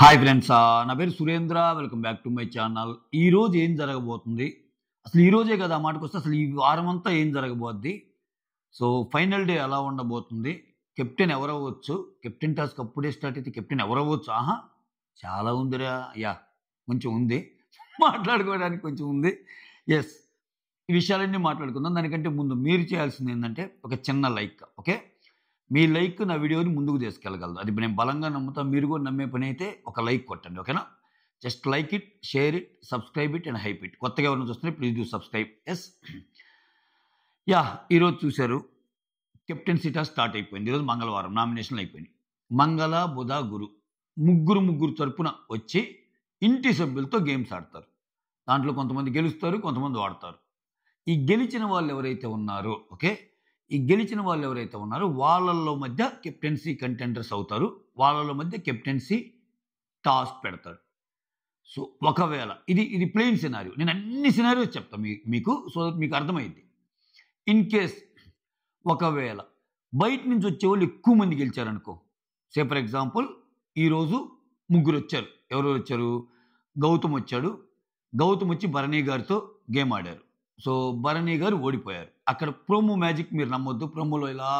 Hi friends, నా పేరు Surendra. Welcome back to my channel. ఈరోజు ఏం జరగబోతుంది, అసలు ఈ రోజే కదా మాటకొస్తే, అసలు ఈ వారం అంతా ఏం జరగబోద్ది, సో ఫైనల్ డే ఎలా ఉండబోతుంది, కెప్టెన్ ఎవరవ్వచ్చు, కెప్టెన్ టాస్క్ అప్పుడే స్టార్ట్ అయితే కెప్టెన్ ఎవరవ్వచ్చు, చాలా ఉందిరా. కొంచెం ఉంది మాట్లాడుకోవడానికి, కొంచెం ఉంది. ఎస్, ఈ విషయాలన్నీ మాట్లాడుకుందాం. దానికంటే ముందు మీరు చేయాల్సింది ఏంటంటే ఒక చిన్న లైక్. ఓకే, మీ లైక్ నా వీడియోని ముందుకు తీసుకెళ్ళగలదు. అది నేను బలంగా నమ్ముతాను. మీరు కూడా నమ్మే పని అయితే ఒక లైక్ కొట్టండి. ఓకేనా? Just like it, share it, subscribe it and hype it. కొత్తగా ఎవరైనా చూస్తే ప్లీజ్ డూ సబ్స్క్రైబ్. ఎస్, ఈరోజు చూశారు, కెప్టెన్సీ టాస్క్ స్టార్ట్ అయిపోయింది. ఈరోజు మంగళవారం, నామినేషన్లు అయిపోయినాయి. మంగళ, బుధ, గురు ముగ్గురు తరపున వచ్చి ఇంటి సభ్యులతో గేమ్స్ ఆడతారు. దాంట్లో కొంతమంది గెలుస్తారు, కొంతమంది వాడతారు. ఈ గెలిచిన వాళ్ళు ఎవరైతే ఉన్నారో, ఓకే, ఈ గెలిచిన వాళ్ళు ఎవరైతే ఉన్నారో వాళ్ళల్లో మధ్య కెప్టెన్సీ కంటెండర్స్ అవుతారు. వాళ్ళలో మధ్య కెప్టెన్సీ టాస్క్ పెడతాడు. సో ఒకవేళ ఇది ప్లెయిన్ సినారియో, నేను అన్ని సినారియోస్ చెప్తాను మీకు, సో మీకు అర్థమైంది. ఇన్ కేస్ ఒకవేళ బయట నుంచి వచ్చేవాళ్ళు ఎక్కువ మంది గెలిచారనుకో, సే ఫర్ ఎగ్జాంపుల్ ఈరోజు ముగ్గురు వచ్చారు. ఎవరు వచ్చారు? గౌతమ్ వచ్చాడు. గౌతమ్ వచ్చి భరణి గారితో గేమ్ ఆడారు. సో భరణి గారు ఓడిపోయారు. అక్కడ ప్రోమో మ్యాజిక్ మీరు నమ్మొద్దు. ప్రోమోలో ఇలా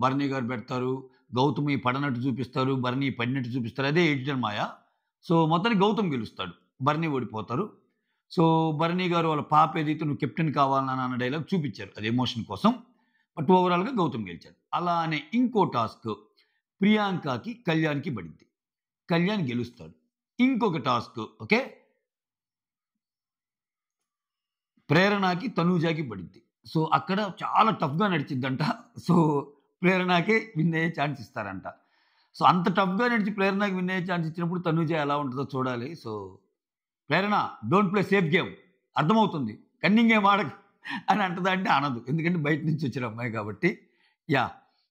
భరణి గారు పెడతారు, గౌతమ్ పడనట్టు చూపిస్తారు, భరణి పడినట్టు చూపిస్తారు. అదే ఎడిటర్ మాయా. సో మొత్తానికి గౌతమ్ గెలుస్తాడు, భరణి ఓడిపోతారు. సో భరణి గారు వాళ్ళ పాప ఏదైతే నువ్వు కెప్టెన్ కావాలని అన్న డైలాగ్ చూపించారు, అది ఎమోషన్ కోసం. బట్ ఓవరాల్గా గౌతమ్ గెలిచాడు. అలానే ఇంకో టాస్క్ ప్రియాంకకి కళ్యాణ్కి పడింది. కళ్యాణ్ గెలుస్తాడు. ఇంకొక టాస్క్, ఓకే, ప్రేరణకి తనూజాకి పడింది. సో అక్కడ చాలా టఫ్గా నడిచిద్దంట. సో ప్రేరణకే విన్ అయ్యే ఛాన్స్ ఇస్తారంట. సో అంత టఫ్గా నడిచి ప్రేరణకి విన్ అయ్యే ఛాన్స్ ఇచ్చినప్పుడు తనూజ ఎలా ఉంటుందో చూడాలి. So Prerana don't play safe game, అర్థమవుతుంది, కన్నింగ్ గేమ్ ఆడక అని అంటదా అంటే అనదు, ఎందుకంటే బయట నుంచి వచ్చిన అమ్మాయి కాబట్టి.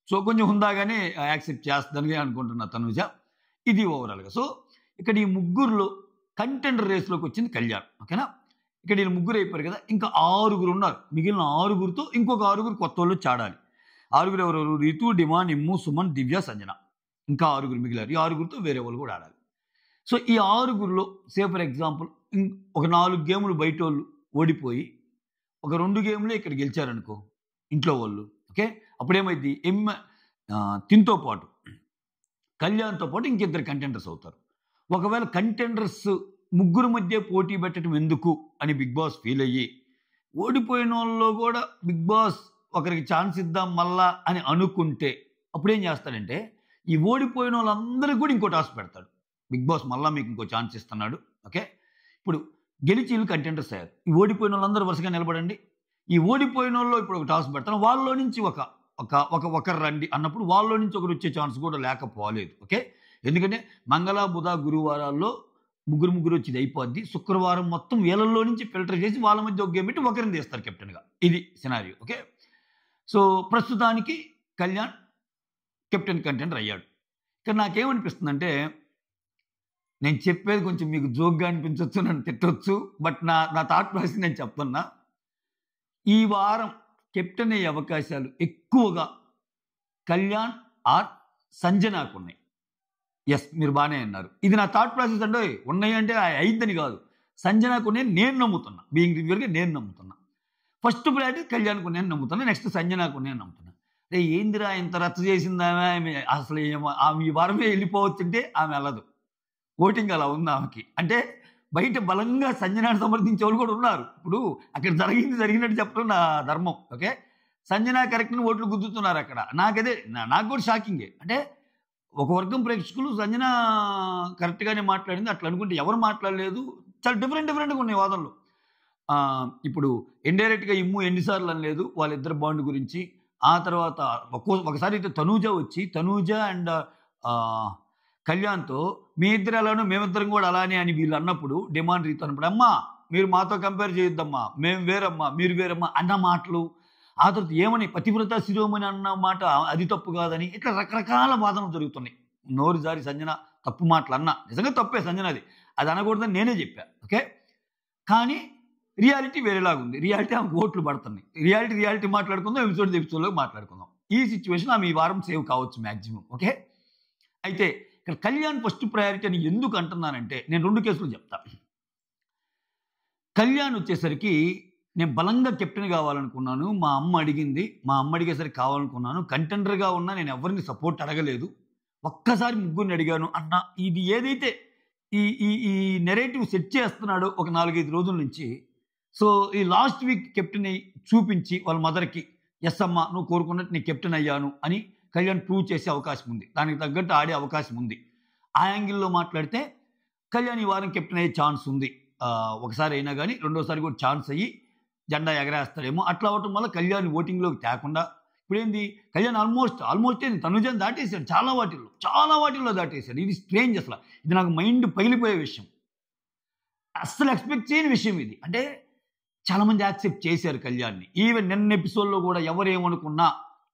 సో కొంచెం హుందాగానే యాక్సెప్ట్ చేస్తుందని అనుకుంటున్నా తనూజ. ఇది ఓవరాల్గా. సో ఇక్కడ ఈ ముగ్గురులో కంటెండర్ రేస్లోకి వచ్చింది కళ్యాణ్. ఓకేనా? ఇక్కడ వీళ్ళు ముగ్గురు అయిపోయారు కదా, ఇంకా 6 ఉన్నారు. మిగిలిన 6 ఇంకొక 6 కొత్త వాళ్ళు చాడాలి. 6 ఎవరెవరు? రితు, డిమాన్, ఇమ్ము, సుమన్, దివ్య, సంజన. ఇంకా 6 మిగిలారు. ఈ 6 వేరే వాళ్ళు కూడా ఆడాలి. సో ఈ 6లో సే ఫర్ ఎగ్జాంపుల్ ఒక 4 గేములు బయట వాళ్ళు ఓడిపోయి ఒక 2 గేములు ఇక్కడ గెలిచారనుకో ఇంట్లో వాళ్ళు, ఓకే, అప్పుడేమైంది, తిన్తో పాటు కళ్యాణ్తో పాటు ఇంకిద్దరు కంటెండర్స్ అవుతారు. ఒకవేళ కంటెండర్స్ ముగ్గురు మధ్య పోటీ పెట్టడం ఎందుకు అని బిగ్ బాస్ ఫీల్ అయ్యి ఓడిపోయిన వాళ్ళలో కూడా బిగ్ బాస్ ఒకరికి ఛాన్స్ ఇద్దాం మళ్ళా అని అనుకుంటే అప్పుడు ఏం చేస్తాడంటే ఈ ఓడిపోయిన వాళ్ళందరికీ కూడా ఇంకో టాస్క్ పెడతాడు. బిగ్ బాస్ మళ్ళీ మీకు ఇంకో ఛాన్స్ ఇస్తున్నాడు. ఓకే, ఇప్పుడు గెలిచి వీళ్ళు కంటెండర్స్ అయ్యారు. ఈ ఓడిపోయిన వాళ్ళందరూ వరుసగా నిలబడండి. ఈ ఓడిపోయిన వాళ్ళు ఇప్పుడు ఒక టాస్క్ పెడతాను. వాళ్ళలో నుంచి ఒకరు రండి అన్నప్పుడు వాళ్ళలో నుంచి ఒకరు వచ్చే ఛాన్స్ కూడా లేకపోలేదు. ఓకే, ఎందుకంటే మంగళ, బుధ, గురువారాల్లో ముగ్గురు వచ్చి అయిపోద్ది. శుక్రవారం మొత్తం వీళ్ళల్లో నుంచి ఫిల్టర్ చేసి వాళ్ళ మధ్య ఒక గేమ్ పెట్టి ఒకరిని తీస్తారు కెప్టెన్గా. ఇది సినారియో. ఓకే, సో ప్రస్తుతానికి కళ్యాణ్ కెప్టెన్ కంటెండర్ అయ్యాడు. ఇక్కడ నాకేమనిపిస్తుందంటే, నేను చెప్పేది కొంచెం మీకు జోక్గా అనిపించవచ్చు, నన్ను తిట్టవచ్చు, బట్ నా థాట్ ప్రాసెస్ నేను చెప్తున్నా. ఈ వారం కెప్టెన్ అయ్యే అవకాశాలు ఎక్కువగా కళ్యాణ్ ఆర్ సంజనాకు ఉన్నాయి. ఎస్, మీరు బాగానే అన్నారు. ఇది నా థాట్ ప్రాసెస్ అంటే ఉన్నాయి అంటే అయిద్దని కాదు. సంజనాకు నేను నమ్ముతున్నా, బీయింగ్ రివ్యూర్గా నేను నమ్ముతున్నా. ఫస్ట్ ప్రయారిటీ కళ్యాణ్కు నేను నమ్ముతున్నా, నెక్స్ట్ సంజనాకు నేను నమ్ముతున్నా. అంటే ఏందిరా ఇంత రచ్చ చేసింది ఆమె, అసలు ఆమె ఈ వారమే వెళ్ళిపోవచ్చుంటే ఆమె వెళ్ళదు. ఓటింగ్ అలా ఉంది ఆమెకి. అంటే బయట బలంగా సంజనాన్ని సమర్థించే వాళ్ళు కూడా ఉన్నారు. ఇప్పుడు అక్కడ జరిగినట్టు చెప్పడం నా ధర్మం. ఓకే, సంజన కరెక్ట్ని ఓట్లు గుద్దుతున్నారు అక్కడ. నాకు కూడా షాకింగే. అంటే ఒక వర్గం ప్రేక్షకులు సంజన కరెక్ట్గానే మాట్లాడింది అట్లా అనుకుంటే ఎవరు మాట్లాడలేదు. చాలా డిఫరెంట్గా ఉన్నాయి వాదనలు. ఇప్పుడు ఇండైరెక్ట్గా ఇమ్ము ఎన్నిసార్లు అనలేదు వాళ్ళిద్దరు బాండ్ గురించి. ఆ తర్వాత ఒకసారి అయితే తనూజ అండ్ కళ్యాణ్తో మీ ఇద్దరు ఎలానో మేమిద్దరం కూడా అలానే అని వీళ్ళు అన్నప్పుడు డిమాండ్ రీతి అన్నప్పుడు, అమ్మా మీరు మాతో కంపేర్ చేయొద్దమ్మా, మేము వేరమ్మా మీరు వేరమ్మా అన్న మాటలు. ఆ తర్వాత ఏమని పతివ్రత శిరోమణి అన్న మాట అది తప్పు కాదని, ఇట్లా రకరకాల వాదనలు జరుగుతున్నాయి. నోరు జారి సంజన తప్పు మాటలు అన్నా, నిజంగా తప్పే సంజన, అది అనకూడదని నేనే చెప్పా. ఓకే, కానీ రియాలిటీ వేరేలాగుంది. రియాలిటీ ఆమెకు ఓట్లు పడుతున్నాయి. రియాలిటీ మాట్లాడుకుందాం, ఎపిసోడ్లో మాట్లాడుకుందాం. ఈ సిచ్యువేషన్ ఆమె ఈ వారం సేవ్ కావచ్చు మ్యాక్సిమం. ఓకే, అయితే ఇక్కడ కళ్యాణ్ ఫస్ట్ ప్రయారిటీ అని ఎందుకు అంటున్నానంటే నేను 2 కేసులు చెప్తా. కళ్యాణ్ వచ్చేసరికి నేను బలంగా కెప్టెన్ కావాలనుకున్నాను. మా అమ్మ అడిగింది. మా అమ్మ అడిగేసరికి కావాలనుకున్నాను. కంటెండర్‌గా ఉన్నా నేను ఎవరిని సపోర్ట్ అడగలేదు. ఒక్కసారి ముగ్గురిని అడిగాను. అన్న ఇది ఏదైతే ఈ ఈ ఈ నెరేటివ్ సెట్ చేస్తున్నాడో ఒక 4, 5 రోజుల నుంచి, సో ఈ లాస్ట్ వీక్ కెప్టెన్ అయ్యి చూపించి వాళ్ళ మదర్‌కి యెస్ అమ్మ నువ్వు కోరుకున్నట్టు నేను కెప్టెన్ అయ్యాను అని కళ్యాణ్ ప్రూవ్ చేసే అవకాశం ఉంది. దానికి తగ్గట్టు ఆడే అవకాశం ఉంది. ఆ యాంగిల్‌లో మాట్లాడితే కళ్యాణ్ ఈ వారం కెప్టెన్ అయ్యే ఛాన్స్ ఉంది. ఒకసారి అయినా గానీ రెండోసారి కూడా ఛాన్స్ అయ్యి జెండా ఎగరేస్తాడేమో. అట్లా అవ్వటం వల్ల కళ్యాణ్ ఓటింగ్‌లోకి తేకుండా ఇప్పుడేంది కళ్యాణ్ ఆల్మోస్ట్ ఏంది తనుజని దాటేసాడు చాలా వాటిల్లో దాటేసాడు. ఇది స్ట్రేంజ్ అసల. ఇది నాకు మైండ్ పగిలిపోయే విషయం. అస్సలు ఎక్స్‌పెక్ట్ చేయని విషయం ఇది. అంటే చాలామంది యాక్సెప్ట్ చేశారు కళ్యాణ్‌ని. ఈవెన్ నిన్న ఎపిసోడ్‌లో కూడా ఎవరేమనుకున్నా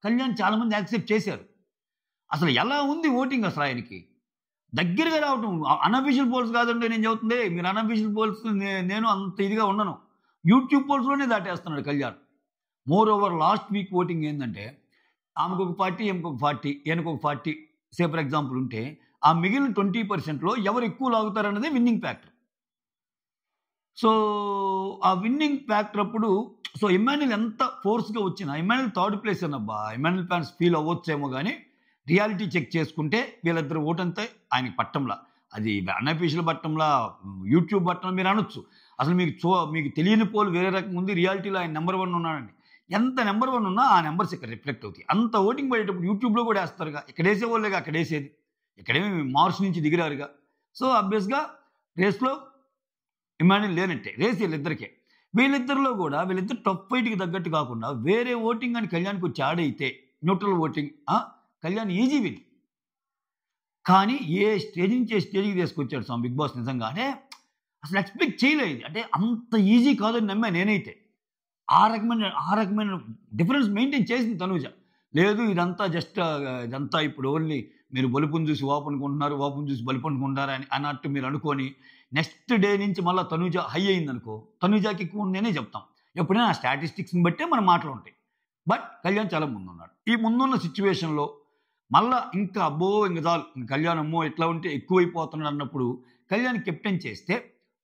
కళ్యాణ్ చాలామంది యాక్సెప్ట్ చేశారు. అసలు ఎలా ఉంది ఓటింగ్ అసలు ఆయనకి? దగ్గరగా రావటం. అన్‌అఫీషియల్ పోల్స్ కాదండి నేను చెబుతుంది. మీరు అన్‌అఫీషియల్ పోల్స్ నేను అంత ఇదిగా ఉండను. యూట్యూబ్ పోల్స్‌లోనే దాటేస్తున్నాడు Kalyan. Moreover last week voting ఏందంటే ఆమెకొక 40, ఈమెకొక 40, ఈయనకొక 40 సే ఫర్ ఎగ్జాంపుల్ ఉంటే ఆ మిగిలిన 20%లో ఎవరు ఎక్కువ లాగుతారన్నదే విన్నింగ్ ఫ్యాక్టర్. సో ఆ విన్నింగ్ ఫ్యాక్టర్ అప్పుడు సో ఇమ్మాన్యుల్ ఎంత ఫోర్స్‌గా వచ్చినా ఇమ్మాన్యుల్ థర్డ్ ప్లేస్ అన్నబ్బా. ఇమ్మాన్యుల్ ఫ్యాన్స్ ఫీల్ అవ్వచ్చేమో గానీ రియాలిటీ చెక్ చేసుకుంటే వీళ్ళిద్దరు ఓటంతా ఆయనకి పట్టంలా. అది అన్‌అఫీషియల్ పట్టంలా, యూట్యూబ్ పట్టం మీరు అనొచ్చు. అసలు మీకు తెలియని పోల్ వేరే రకంగా ఉంది. రియాలిటీలో ఆయన నెంబర్ 1 ఉన్నాడండి. ఎంత నెంబర్ 1 ఉన్నా ఆ నెంబర్స్ ఇక్కడ రిఫ్లెక్ట్ అవుతాయి. అంత ఓటింగ్ పడేటప్పుడు యూట్యూబ్‌లో కూడా వేస్తారుగా. ఇక్కడేసేవాళ్ళేగా అక్కడేసేది. ఇక్కడేమి మార్స్ నుంచి దిగిరారుగా. సో ఆబ్వియస్‌గా రేస్‌లో ఇమ్మాన్యుల్ లేనట్టే. రేస్ వీళ్ళిద్దరికే. వీళ్ళిద్దరిలో కూడా వీళ్ళిద్దరు టఫ్ ఫైట్‌కి తగ్గట్టు కాకుండా వేరే ఓటింగ్ అని కళ్యాణ్‌కి వచ్చి యాడ్ అయితే neutral voting Kalyan easy win. కానీ ఏ స్టేజ్ నుంచి ఏ స్టేజ్‌కి తీసుకొచ్చాడు స్వామి బిగ్ బాస్ నిజంగానే అసలు ఎక్స్‌పెక్ట్ చేయలేదు. అంటే అంత ఈజీ కాదని నమ్మా నేనైతే. ఆ రకమైన డిఫరెన్స్ మెయింటైన్ చేసింది తనూజ. లేదు ఇదంతా ఇప్పుడు ఓన్లీ మీరు బలుపుని చూసి ఓపనుకుంటున్నారు, ఓపని చూసి బలుపు అనుకుంటారు అని అన్నట్టు మీరు అనుకోని నెక్స్ట్ డే నుంచి మళ్ళీ తనూజ హై అయిందనుకో, తనూజకి ఎక్కువ ఉందనే చెప్తాం. ఎప్పుడైనా ఆ స్టాటిస్టిక్స్‌ని బట్టే మన మాటలు ఉంటాయి. బట్ కళ్యాణ్ చాలా ముందున్నాడు. ఈ ముందున్న సిట్యుయేషన్‌లో మళ్ళా ఇంకా ఇంక చాలు కళ్యాణ్ అమ్మో ఎట్లా ఉంటే ఎక్కువైపోతున్నాడు అన్నప్పుడు కళ్యాణ్ కెప్టెన్ చేస్తే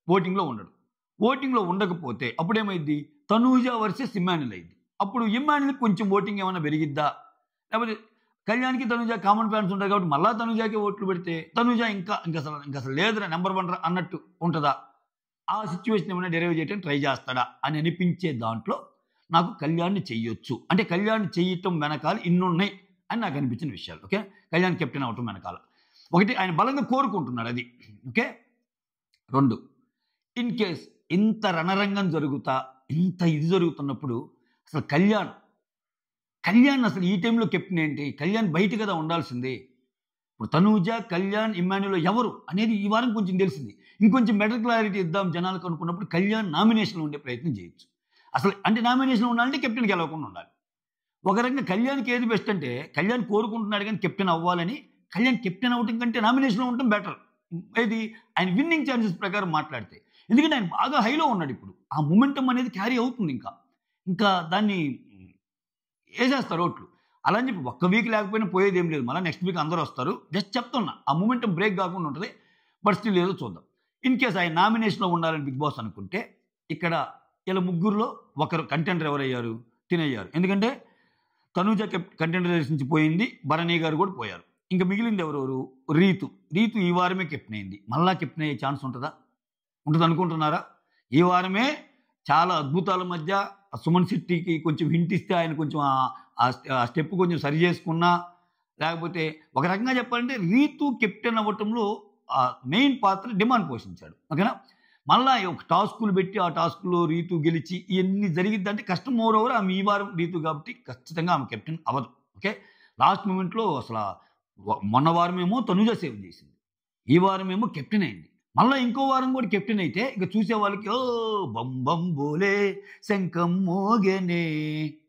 ఓటింగ్‌లో ఉండడు. ఓటింగ్‌లో ఉండకపోతే అప్పుడేమైద్ది? తనూజ వర్సెస్ ఇమ్మాన్యుల్ అయింది. అప్పుడు ఇమ్మాన్యుల్‌కి కొంచెం ఓటింగ్ ఏమైనా పెరిగిద్దా? లేకపోతే కళ్యాణ్‌కి తనూజ కామన్ ఫ్యాన్స్ ఉంటారు కాబట్టి మళ్ళా తనూజకే ఓట్లు పెడితే తనూజ ఇంకసలు లేదురా నెంబర్ 1 రా అన్నట్టు ఉంటదా? ఆ సిట్యుయేషన్ ఏమైనా డెరైవ్ చేయడానికి ట్రై చేస్తాడా అని అనిపించే దాంట్లో నాకు కళ్యాణ్‌ని చెయ్యొచ్చు. అంటే కళ్యాణ్ చెయ్యటం వెనకాల ఇన్నున్నాయి అని నాకు అనిపించిన విషయాలు. ఓకే. కళ్యాణ్ కెప్టెన్ అవ్వటం వెనకాల. ఒకటి ఆయన బలంగా కోరుకుంటున్నాడు అది. ఓకే. 2 ఇన్ కేస్ ఇంత రణరంగం ఇంత ఇది జరుగుతున్నప్పుడు అసలు కళ్యాణ్ అసలు ఈ టైంలో కెప్టెన్ ఏంటి? కళ్యాణ్ బయట కదా ఉండాల్సింది. ఇప్పుడు తనూజ, కళ్యాణ్, ఇమ్మాన్యుల్ ఎవరు అనేది ఈ వారం కొంచెం తెలిసింది. ఇంకొంచెం బెటర్ క్లారిటీ ఇద్దాం జనాలకు అనుకున్నప్పుడు కళ్యాణ్ నామినేషన్‌లో ఉండే ప్రయత్నం చేయొచ్చు. అసలు అంటే నామినేషన్‌లో ఉండాలంటే కెప్టెన్ గెలవకుండా ఉండాలి. ఒక రకంగా కళ్యాణ్‌కి ఏది బెస్ట్ అంటే కళ్యాణ్ కోరుకుంటున్నాడు కానీ కెప్టెన్ అవ్వాలని. కళ్యాణ్ కెప్టెన్ అవ్వటం కంటే నామినేషన్‌లో ఉండటం బెటర్. ఏది ఆయన విన్నింగ్ ఛాన్సెస్ ప్రకారం మాట్లాడితే. ఎందుకంటే ఆయన బాగా హైలో ఉన్నాడు ఇప్పుడు. ఆ మొమెంటమ్ అనేది క్యారీ అవుతుంది ఇంకా దాన్ని ఏసేస్తారు ఓట్లు. అలా అని చెప్పి ఒక్క వీక్ లేకపోయినా పోయేదేం లేదు. మళ్ళీ నెక్స్ట్ వీక్ అందరూ వస్తారు. జస్ట్ చెప్తున్నా. ఆ మొమెంటమ్ బ్రేక్ కాకుండా ఉంటుంది. బట్ స్టిల్ ఏదో చూద్దాం. ఇన్ కేస్ ఆయన నామినేషన్‌లో ఉండాలని బిగ్ బాస్ అనుకుంటే ఇక్కడ వీళ్ళ ముగ్గురులో ఒకరు కంటెండర్ ఎవరయ్యారు? తినయ్యారు. ఎందుకంటే తనూజ కంటెండర్ రేస్ నుంచి పోయింది. భరణి గారు కూడా పోయారు. ఇంకా మిగిలింది ఎవరెవరు? రీతు ఈ వారమే కెప్టెన్ అయింది. మళ్ళా కెప్టెన్ అయ్యే ఛాన్స్ ఉంటదా? ఉంటదనుకుంటున్నారా? ఈ వారమే చాలా అద్భుతాల మధ్య సుమన్ శెట్టికి కొంచెం హింట్ ఇస్తే ఆయన కొంచెం ఆ స్టెప్ కొంచెం సరి చేసుకున్నా, లేకపోతే ఒక రకంగా చెప్పాలంటే రీతు కెప్టెన్ అవ్వటంలో మెయిన్ పాత్ర డిమాండ్ పోషించాడు. ఓకేనా? మళ్ళా ఒక టాస్కులు పెట్టి ఆ టాస్కులో రీతు గెలిచి ఇవన్నీ జరిగిద్దంటే కష్టం. మోర్ ఓవర్ ఆమె ఈ వారం రీతు కాబట్టి ఖచ్చితంగా ఆమె కెప్టెన్ అవ్వదు. ఓకే. లాస్ట్ మూమెంట్‌లో అసల మొన్న వారమేమో తనుజ సేవ్ చేసింది. ఈ వారమేమో కెప్టెన్ అయింది. మళ్ళా ఇంకో వారం కూడా కెప్టెన్ అయితే ఇక చూసే వాళ్ళకి ఓ బం బం బోలే శంఖం మోగెనే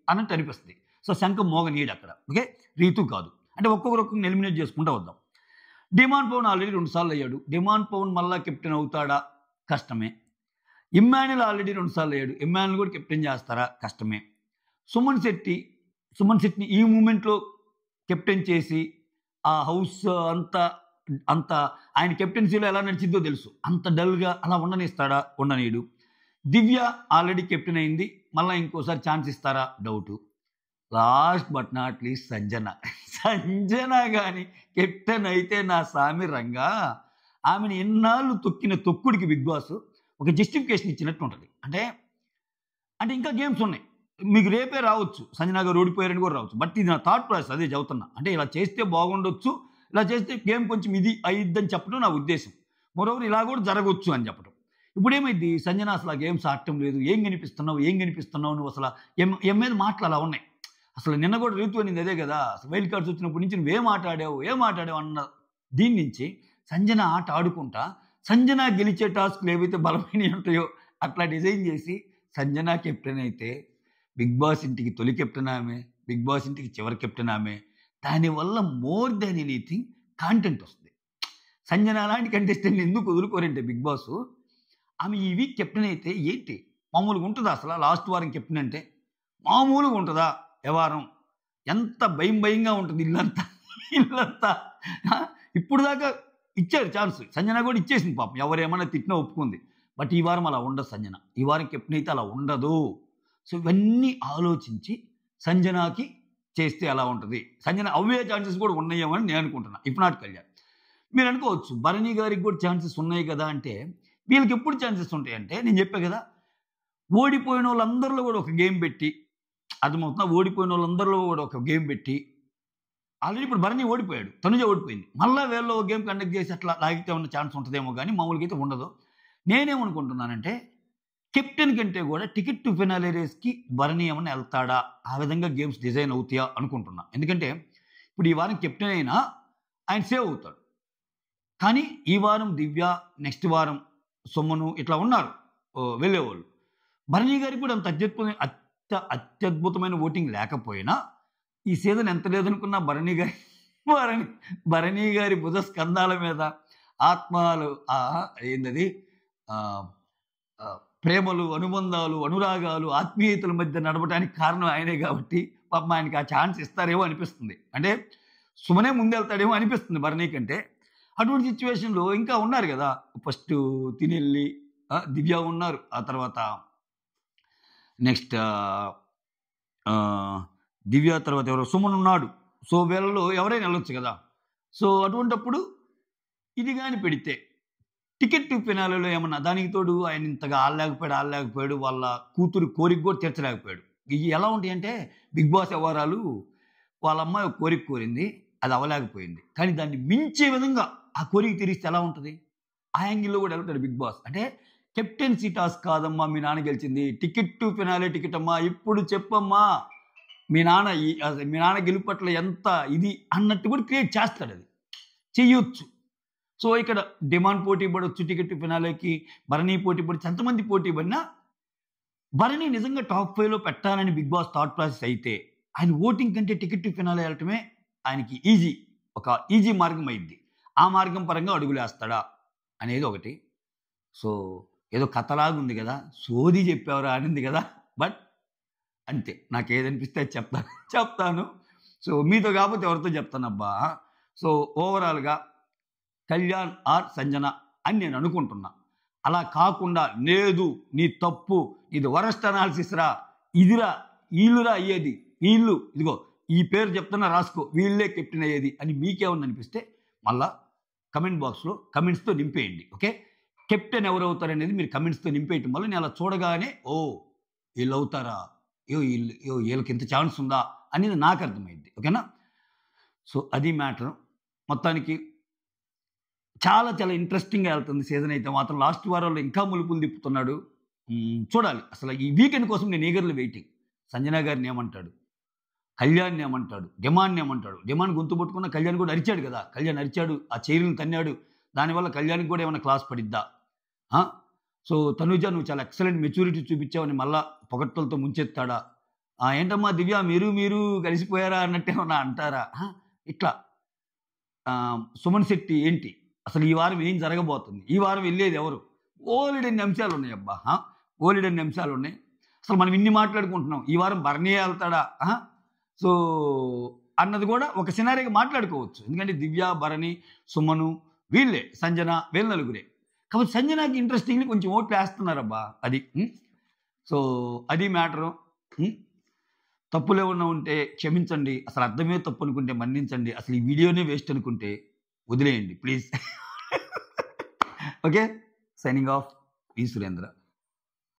అన్నట్టు అనిపిస్తుంది. సో శంఖం మోగనీయడు అక్కడ. ఓకే. రీతు కాదు. అంటే ఒక్కొక్కరిని ఎలిమినేట్ చేసుకుంటూ వద్దాం. డిమాండ్ పవన్ ఆల్రెడీ 2 సార్లు అయ్యాడు. డిమాండ్ పవన్ మళ్ళా కెప్టెన్ అవుతాడా? కష్టమే. ఇమ్మాన్యుల్ ఆల్రెడీ 2 సార్లు అయ్యాడు. ఇమ్మాన్యుల్ కూడా కెప్టెన్ చేస్తారా? కష్టమే. సుమన్ శెట్టిని ఈ మూమెంట్‌లో కెప్టెన్ చేసి ఆ హౌస్ అంతా అంత ఆయన కెప్టెన్సీలో ఎలా నడిచిందో తెలుసు. అంత డల్‌గా అలా ఉండనిస్తాడా? ఉండనీయడు. దివ్య ఆల్రెడీ కెప్టెన్ అయింది. మళ్ళా ఇంకోసారి ఛాన్స్ ఇస్తారా? Doubt. Last but not least Sanjana. Sanjana గాని కెప్టెన్ అయితే నా సామి రంగా ఆమెను ఎన్నాళ్ళు తొక్కిన తొక్కుడికి బిగ్ బాస్ ఒక జస్టిఫికేషన్ ఇచ్చినట్టు ఉంటది. అంటే ఇంకా గేమ్స్ ఉన్నాయి. మీకు రేపే రావచ్చు. సంజన గారు ఓడిపోయారని కూడా రావచ్చు. బట్ ఇది నా థాట్ ప్రాసెస్ అదే చెబుతున్నా. అంటే ఇలా చేస్తే బాగుండొచ్చు. ఇలా చేస్తే గేమ్ కొంచెం ఇది అయ్యిద్దని చెప్పడం నా ఉద్దేశం. మరోవర్ ఇలా కూడా జరగొచ్చు అని చెప్పడం. ఇప్పుడేమైంది సంజన అసలు ఆ గేమ్స్ ఆడటం లేదు. ఏం కనిపిస్తున్నావు నువ్వు అసలు ఎం మీద మాటలు అలా ఉన్నాయి. అసలు నిన్న కూడా రీతు అనింది అదే కదా. అసలు వైల్డ్ కార్డ్స్ వచ్చినప్పటి నుంచి నువ్వేం ఆటాడావు అన్న దీని నుంచి సంజన ఆట ఆడుకుంటా సంజన గెలిచే టాస్క్లు ఏవైతే బలమైనవి ఉంటాయో అట్లా డిజైన్ చేసి సంజన కెప్టెన్ అయితే బిగ్ బాస్ ఇంటికి తొలి కెప్టెన్ ఆమె, బిగ్ బాస్ ఇంటికి చివరి కెప్టెన్ ఆమె. దానివల్ల మోర్ దాన్ ఎనీథింగ్ కాంటెంట్ వస్తుంది. సంజన లాంటి కంటెస్టెంట్ ఎందుకు వదులుకోరంటే బిగ్ బాస్ ఆమె ఈ వీక్ కెప్టెన్ అయితే ఏంటి మామూలుగా ఉంటుందా? అసలు లాస్ట్ వారం కెప్టెన్ అంటే మామూలుగా ఉంటుందా? వ్యవహారం ఎంత భయంగా ఉంటుంది ఇల్లంతా. ఇప్పుడు దాకా ఇచ్చారు ఛాన్స్. సంజన కూడా ఇచ్చేసింది పాపం. ఎవరేమన్నా తిట్టినా ఒప్పుకుంది. బట్ ఈ వారం అలా ఉండదు సంజన. ఈ వారం కెప్టెన్ అయితే అలా ఉండదు. సో ఇవన్నీ ఆలోచించి సంజనాకి చేస్తే ఎలా ఉంటుంది? సంజన అవ్వే ఛాన్సెస్ కూడా ఉన్నాయేమో అని నేను అనుకుంటున్నా. If not Kalyan. మీరు అనుకోవచ్చు భరణి గారికి కూడా ఛాన్సెస్ ఉన్నాయి కదా అంటే, వీళ్ళకి ఎప్పుడు ఛాన్సెస్ ఉంటాయంటే నేను చెప్పా కదా, ఓడిపోయిన వాళ్ళందరిలో కూడా ఒక గేమ్ పెట్టి, అర్థమవుతుందా? ఓడిపోయిన వాళ్ళందరిలో కూడా ఒక గేమ్ పెట్టి, ఆల్రెడీ ఇప్పుడు భరణి ఓడిపోయాడు, తనుజ ఓడిపోయింది. మళ్ళీ వీళ్ళు ఒక గేమ్ కండక్ట్ చేసి అట్లా లాగితే ఉన్న ఛాన్స్ ఉంటుందేమో కానీ మామూలుగా అయితే ఉండదు. నేనేమనుకుంటున్నానంటే కెప్టెన్ కంటే కూడా టికెట్ టు ఫినాలే రేస్కి భరణి ఏమన్నా వెళ్తాడా, ఆ విధంగా గేమ్స్ డిజైన్ అవుతాయా అనుకుంటున్నా. ఎందుకంటే ఇప్పుడు ఈ వారం కెప్టెన్ అయినా ఆయన సేవ్ అవుతాడు. కానీ ఈ వారం దివ్య, నెక్స్ట్ వారం సొమ్మను ఇట్లా ఉన్నారు వెళ్ళేవాళ్ళు. భరణి గారికి కూడా అంత అత్యద్భుతమైన ఓటింగ్ లేకపోయినా ఈ సీజన్ ఎంత లేదనుకున్నా భరణి గారి భుజ స్కంధాల మీద ఆత్మలు ఏందది ప్రేమలు, అనుబంధాలు, అనురాగాలు, ఆత్మీయతల మధ్య నడవడానికి కారణం ఆయనే కాబట్టి పాపం ఆయనకి ఆ ఛాన్స్ ఇస్తారేమో అనిపిస్తుంది. అంటే సుమనే ముందెళ్తాడేమో అనిపిస్తుంది భరణి కంటే. అటువంటి సిచ్యువేషన్లో ఇంకా ఉన్నారు కదా, ఫస్ట్ తినెళ్ళి దివ్య ఉన్నారు, ఆ తర్వాత నెక్స్ట్ దివ్య తర్వాత ఎవరో సుమన్ ఉన్నాడు. సో వీళ్ళలో ఎవరైనా వెళ్ళొచ్చు కదా. సో అటువంటప్పుడు ఇది కానీ పెడితే టికెట్ ఫినాలేలో ఏమన్నా దానికి తోడు ఆయన ఇంతగా ఆడలేకపోయాడు, వాళ్ళ కూతురు కోరిక కూడా తీర్చలేకపోయాడు. ఇవి ఎలా ఉంటాయంటే బిగ్ బాస్ వ్యవహారాలు, వాళ్ళ అమ్మాయి ఒక కోరిక కోరింది, అది అవ్వలేకపోయింది. కానీ దాన్ని మించే విధంగా ఆ కోరిక తీరిస్తే ఎలా ఉంటుంది, ఆ యాంగిల్లో కూడా వెళ్తాడు బిగ్ బాస్. అంటే కెప్టెన్సీ టాస్క్ కాదమ్మా మీ నాన్న గెలిచింది, టికెట్ టు ఫినాలే టికెట్ అమ్మా, ఇప్పుడు చెప్పమ్మా మీ నాన్న గెలుపు పట్ల ఎంత ఇది అన్నట్టు కూడా క్రియేట్ చేస్తాడు, అది చెయ్యొచ్చు. సో ఇక్కడ డిమాండ్ పోటీ పడవచ్చు, టికెట్ ఫినాలేకి భరణి పోటీ పడవచ్చు, ఎంతమంది పోటీ పడినా భరణి నిజంగా టాప్ 5లో పెట్టాలని బిగ్ బాస్ థాట్ ప్రాసెస్ అయితే ఆయన ఓటింగ్ కంటే టికెట్ ఫినాలే వెళ్ళటమే ఆయనకి ఒక ఈజీ మార్గం అయింది. ఆ మార్గం పరంగా అడుగులేస్తాడా అనేది ఒకటి. సో ఏదో కథలాగా ఉంది కదా, సోది చెప్పేవారు ఆడింది కదా, బట్ అంతే, నాకు ఏదనిపిస్తే అది చెప్తాను. సో మీతో కాకపోతే ఎవరితో చెప్తానబ్బా. సో ఓవరాల్గా కళ్యాణ్ ఆర్ సంజన అని నేను అనుకుంటున్నా. అలా కాకుండా లేదు నీ తప్పు, ఇది వరస్ట్ అనాలిసిస్ రా, ఇదిరా వీళ్ళురా అయ్యేది, వీళ్ళు ఇదిగో ఈ పేరు చెప్తున్నా రాసుకో, వీళ్ళే కెప్టెన్ అయ్యేది అని మీకేమన్నా అనిపిస్తే మళ్ళా కమెంట్ బాక్స్లో కమెంట్స్తో నింపేయండి. ఓకే, కెప్టెన్ ఎవరు అవుతారనేది మీరు కమెంట్స్తో నింపేయటం వల్ల నేను అలా చూడగానే వీళ్ళు అవుతారా, వీళ్ళకి ఇంత ఛాన్స్ ఉందా అనేది నాకు అర్థమైంది. ఓకేనా. సో అది మ్యాటర్. మొత్తానికి చాలా చాలా ఇంట్రెస్టింగ్గా వెళ్తుంది సీజన్ అయితే మాత్రం. లాస్ట్ వారంలో ఇంకా ములుపులు తిప్పుతున్నాడు. చూడాలి అసలు ఈ వీకెండ్ కోసం నేను ఈగర్లీ వెయిటింగ్. సంజన గారిని ఏమంటాడు, కళ్యాణ్ని ఏమంటాడు, డిమాండ్ని ఏమంటాడు. డిమాండ్ గొంతు పట్టుకున్న కళ్యాణ్ కూడా అరిచాడు కదా, కళ్యాణ్ అరిచాడు, ఆ చైర్లను తన్నాడు, దానివల్ల కళ్యాణ్కి కూడా ఏమైనా క్లాస్ పడిద్దా. సో తనుజ నువ్వు చాలా ఎక్సలెంట్ మెచ్యూరిటీ చూపించావని మళ్ళా పొగట్టలతో ముంచెత్తాడా, ఏంటమ్మా దివ్య మీరు కలిసిపోయారా అన్నట్టు ఏమన్నా అంటారా. ఇట్లా సుమన్ శెట్టి ఏంటి అసలు ఈ వారం ఏం జరగబోతుంది, ఈ వారం వెళ్ళేది ఎవరు, ఓలిడెన్ని అంశాలు ఉన్నాయి అబ్బా, ఓలిడెన్ని అంశాలు ఉన్నాయి. అసలు మనం ఇన్ని మాట్లాడుకుంటున్నాం, ఈ వారం భరణి వెళ్తాడా. సో అన్నది కూడా ఒక సినారీగా మాట్లాడుకోవచ్చు. ఎందుకంటే దివ్య, భరణి, సుమను వీళ్ళే, సంజన వీళ్ళ నలుగురే. కాబట్టి సంజనకి ఇంట్రెస్టింగ్లీ కొంచెం ఓట్లు వేస్తున్నారబ్బా, అది. సో అది మ్యాటరు. తప్పులు ఏమన్నా ఉంటే క్షమించండి, అసలు అర్థమే తప్పు అనుకుంటే మన్నించండి, అసలు ఈ వీడియోనే వేస్ట్ అనుకుంటే వదిలేయండి ప్లీజ్. ఓకే, సైనింగ్ ఆఫ్, ఈ సురేంద్ర.